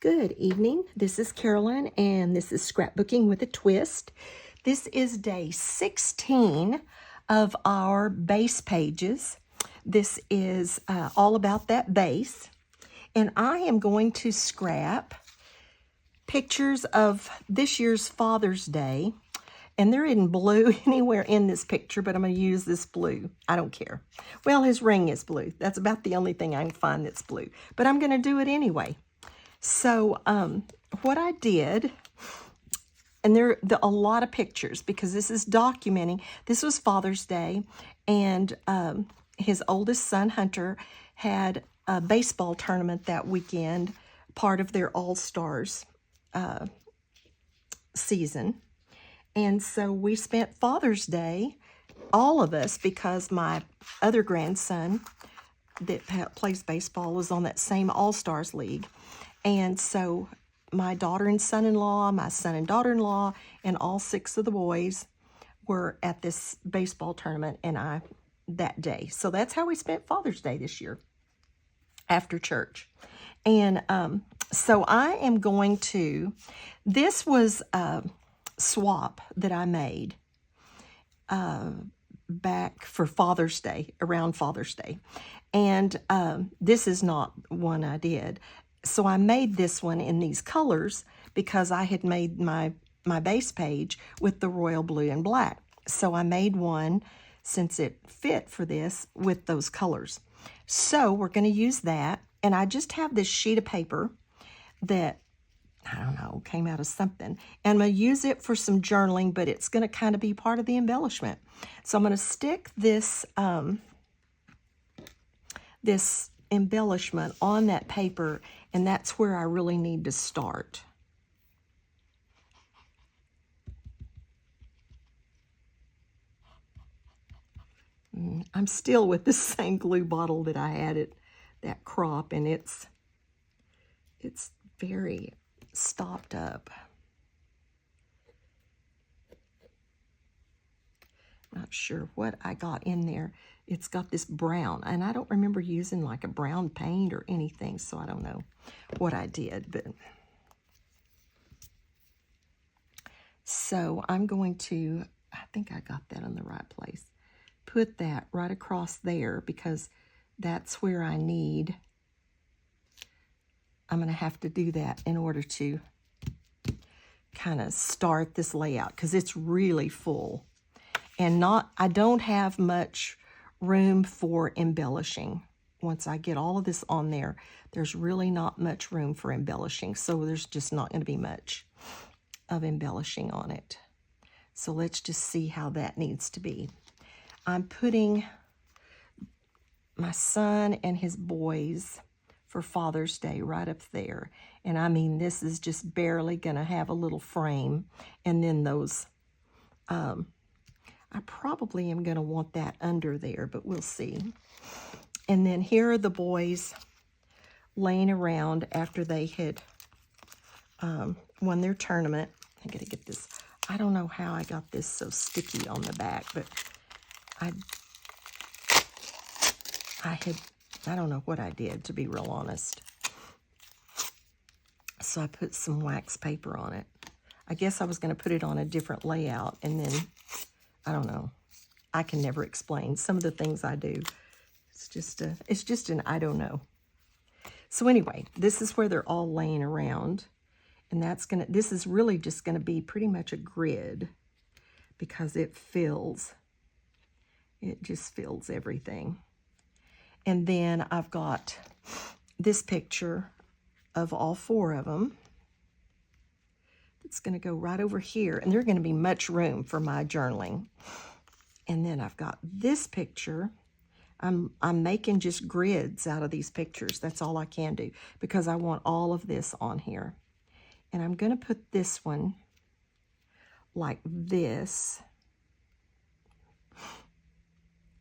Good evening. This is Carolyn, and this is Scrapbooking with a Twist. This is day 16 of our base pages. This is all about that base, and I am going to scrap pictures of this year's Father's Day, and they're in blue anywhere in this picture, but I'm going to use this blue. I don't care. Well, his ring is blue. That's about the only thing I can find that's blue, but I'm going to do it anyway. So what I did, and there are a lot of pictures because this is documenting, this was Father's Day, and his oldest son, Hunter, had a baseball tournament that weekend, part of their All-Stars season. And so we spent Father's Day, all of us, because my other grandson that plays baseball was on that same All-Stars league. And so my daughter and son-in-law, my son and daughter-in-law, and all 6 of the boys were at this baseball tournament that day. So that's how we spent Father's Day this year after church. And so I am going to, this was a swap that I made back for Father's Day, around Father's Day. And this is not one I did. So I made this one in these colors because I had made my base page with the royal blue and black. So I made one, since it fit for this, with those colors. So we're going to use that. And I just have this sheet of paper that, I don't know, came out of something. And I'm going to use it for some journaling, but it's going to kind of be part of the embellishment. So I'm going to stick this, this embellishment on that paper, and that's where I really need to start. I'm still with the same glue bottle that I had at that crop, and it's very stopped up. Not sure what I got in there. It's got this brown, and I don't remember using like a brown paint or anything, so I don't know what I did. But so I'm going to, I think I got that in the right place, put that right across there because that's where I need, I'm going to have to do that in order to kind of start this layout because it's really full. And I don't have much room for embellishing. Once I get all of this on there, there's really not much room for embellishing. So there's just not going to be much of embellishing on it. So let's just see how that needs to be. I'm putting my son and his boys for Father's Day right up there. And I mean, this is just barely going to have a little frame. And then those, I probably am going to want that under there, but we'll see. And then here are the boys laying around after they had won their tournament. I got to get this. I don't know how I got this so sticky on the back, but I don't know what I did, to be real honest. So I put some wax paper on it. I guess I was going to put it on a different layout, and then I don't know. I can never explain some of the things I do. It's just an I don't know. So anyway, this is where they're all laying around. And this is really just gonna be pretty much a grid because it just fills everything. And then I've got this picture of all 4 of them. It's going to go right over here, and there's going to be much room for my journaling. And then I've got this picture. I'm making just grids out of these pictures. That's all I can do because I want all of this on here. And I'm going to put this one like this.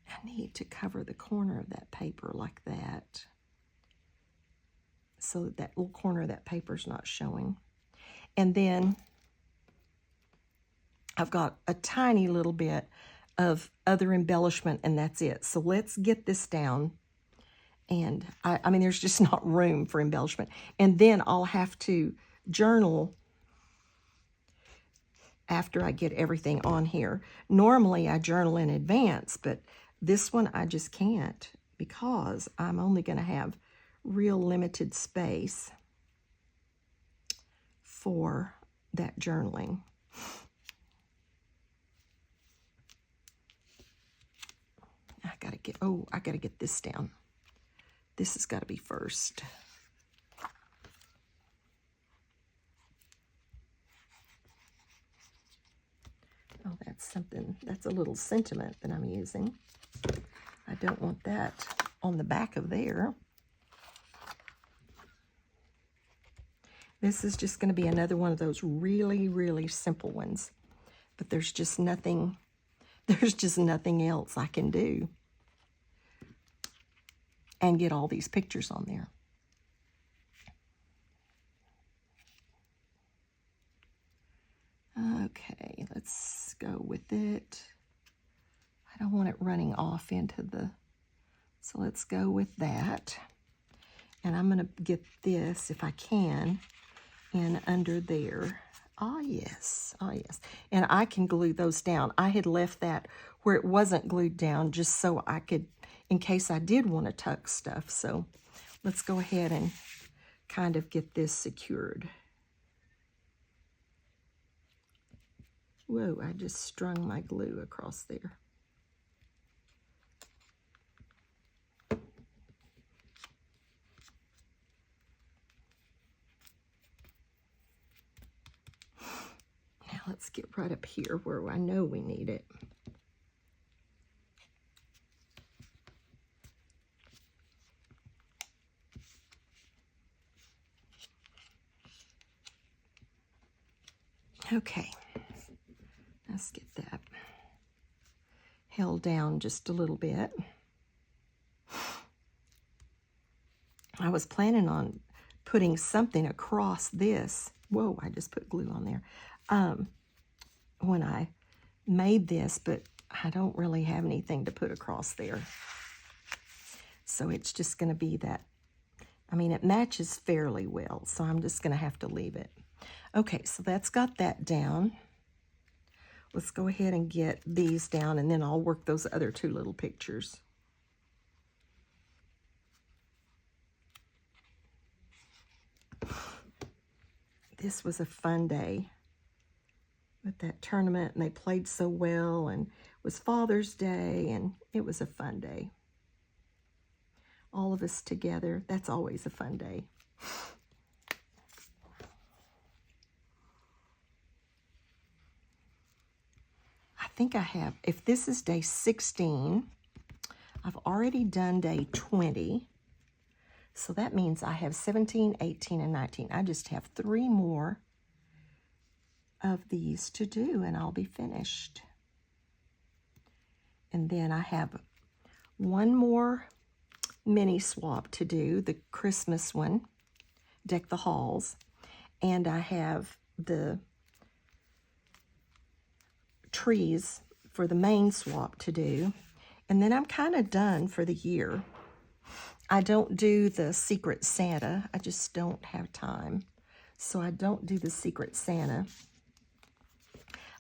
I need to cover the corner of that paper like that so that little corner of that paper's not showing. And then I've got a tiny little bit of other embellishment, and that's it. So let's get this down And I mean, there's just not room for embellishment. And then I'll have to journal after I get everything on here. Normally I journal in advance, but this one I just can't because I'm only going to have real limited space for that journaling. I gotta get this down. This has got to be first. Oh, that's a little sentiment that I'm using. I don't want that on the back of there. This is just going to be another one of those really, really simple ones. But there's just nothing else I can do and get all these pictures on there. Okay, let's go with it. I don't want it running off into the, so let's go with that. And I'm going to get this, if I can, in under there. Ah, yes. Ah, yes. And I can glue those down. I had left that where it wasn't glued down just so I could, in case I did want to tuck stuff. So let's go ahead and kind of get this secured. Whoa, I just strung my glue across there. Now let's get right up here where I know we need it. Okay, let's get that held down just a little bit. I was planning on putting something across this. Whoa, I just put glue on there. When I made this, but I don't really have anything to put across there. So it's just going to be that. I mean, it matches fairly well, so I'm just going to have to leave it. Okay, so that's got that down. Let's go ahead and get these down, and then I'll work those other two little pictures. This was a fun day with that tournament, and they played so well, and it was Father's Day, and it was a fun day. All of us together, that's always a fun day. I think I have, if this is day 16, I've already done day 20. So that means I have 17, 18, and 19. I just have 3 more of these to do, and I'll be finished. And then I have one more mini swap to do, the Christmas one, Deck the Halls. And I have the trees for the main swap to do. And then I'm kind of done for the year. I don't do the Secret Santa. I just don't have time. So I don't do the Secret Santa.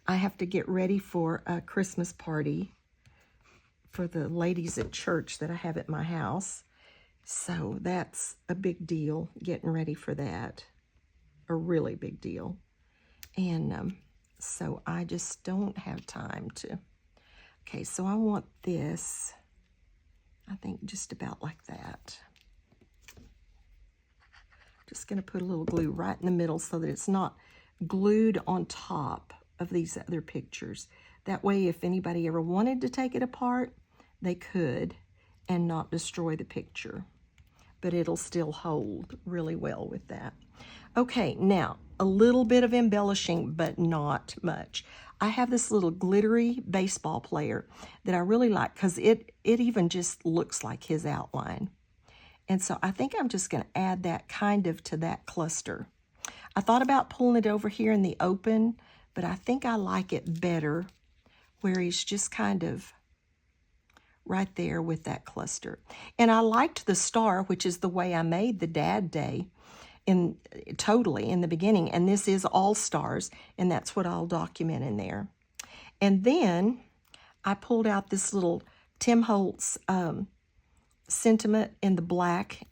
I have to get ready for a Christmas party for the ladies at church that I have at my house. So that's a big deal, getting ready for that. A really big deal. And so I just don't have time to. Okay, so I want this, I think just about like that. Just going to put a little glue right in the middle so that it's not glued on top of these other pictures. That way, if anybody ever wanted to take it apart, they could and not destroy the picture. But it'll still hold really well with that. Okay, now a little bit of embellishing, but not much. I have this little glittery baseball player that I really like because it even just looks like his outline. And so I think I'm just going to add that kind of to that cluster. I thought about pulling it over here in the open, but I think I like it better where he's just kind of right there with that cluster. And I liked the star, which is the way I made the Dad Day totally in the beginning. And this is all stars, and that's what I'll document in there. And then I pulled out this little Tim Holtz sentiment in the black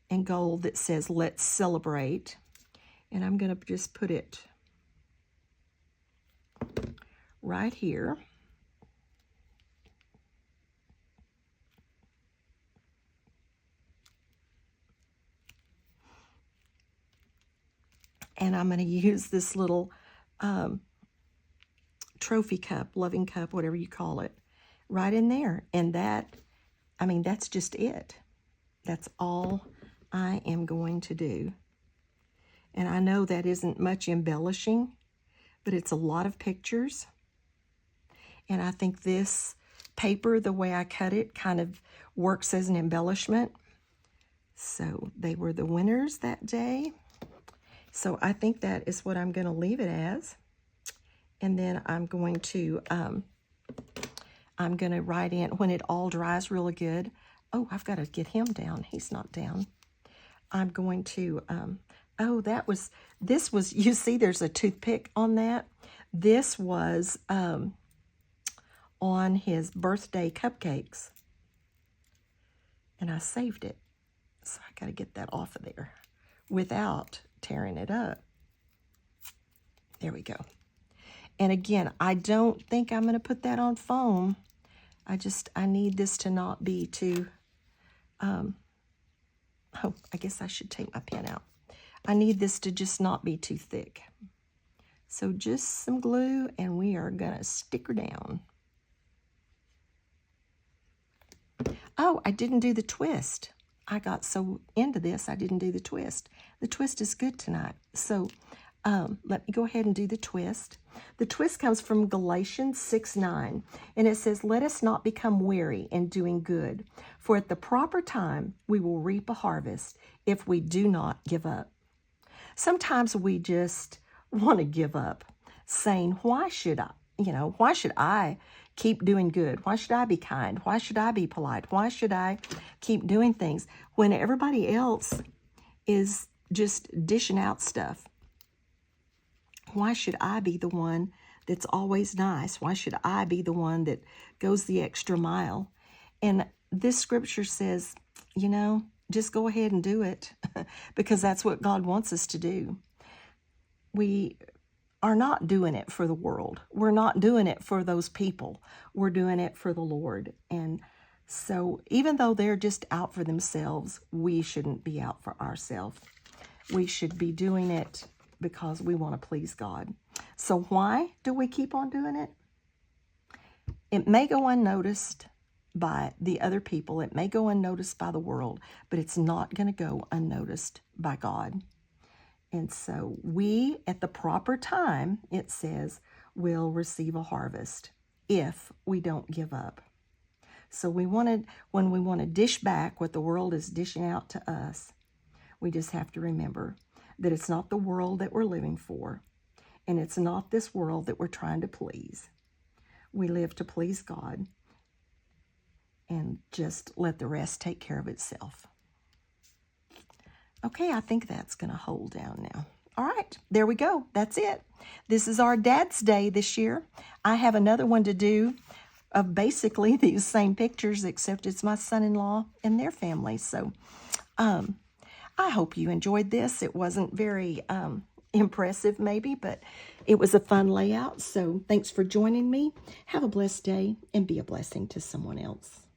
and gold that says, "Let's celebrate." And I'm going to just put it right here. And I'm going to use this little trophy cup, loving cup, whatever you call it, right in there. And that, I mean, that's just it. That's all I am going to do. And I know that isn't much embellishing, but it's a lot of pictures. And I think this paper, the way I cut it, kind of works as an embellishment. So they were the winners that day. So I think that is what I'm going to leave it as. And then I'm going to write in, when it all dries really good. Oh, I've got to get him down. He's not down. I'm going to, this was, you see there's a toothpick on that. This was on his birthday cupcakes. And I saved it. So I got to get that off of there without tearing it up. There we go. And again, I don't think I'm going to put that on foam. I need this to not be too, oh, I guess I should take my pen out. I need this to just not be too thick. So just some glue, and we are going to stick her down. Oh, I didn't do the twist. I got so into this, I didn't do the twist. The twist is good tonight. So let me go ahead and do the twist. The twist comes from Galatians 6:9, and it says, "Let us not become weary in doing good, for at the proper time we will reap a harvest if we do not give up." Sometimes we just want to give up, saying, why should I keep doing good? Why should I be kind? Why should I be polite? Why should I keep doing things when everybody else is just dishing out stuff? Why should I be the one that's always nice? Why should I be the one that goes the extra mile? And this scripture says, just go ahead and do it because that's what God wants us to do. We are not doing it for the world. We're not doing it for those people. We're doing it for the Lord. And so even though they're just out for themselves, we shouldn't be out for ourselves. We should be doing it because we want to please God. So why do we keep on doing it? It may go unnoticed by the other people. It may go unnoticed by the world, but it's not going to go unnoticed by God. And so we, at the proper time, it says, will receive a harvest if we don't give up. So when we want to dish back what the world is dishing out to us, we just have to remember that it's not the world that we're living for, and it's not this world that we're trying to please. We live to please God, and just let the rest take care of itself. Okay, I think that's going to hold down now. All right, there we go. That's it. This is our Dad's Day this year. I have another one to do of basically these same pictures, except it's my son-in-law and their family. So I hope you enjoyed this. It wasn't very impressive maybe, but it was a fun layout. So thanks for joining me. Have a blessed day and be a blessing to someone else.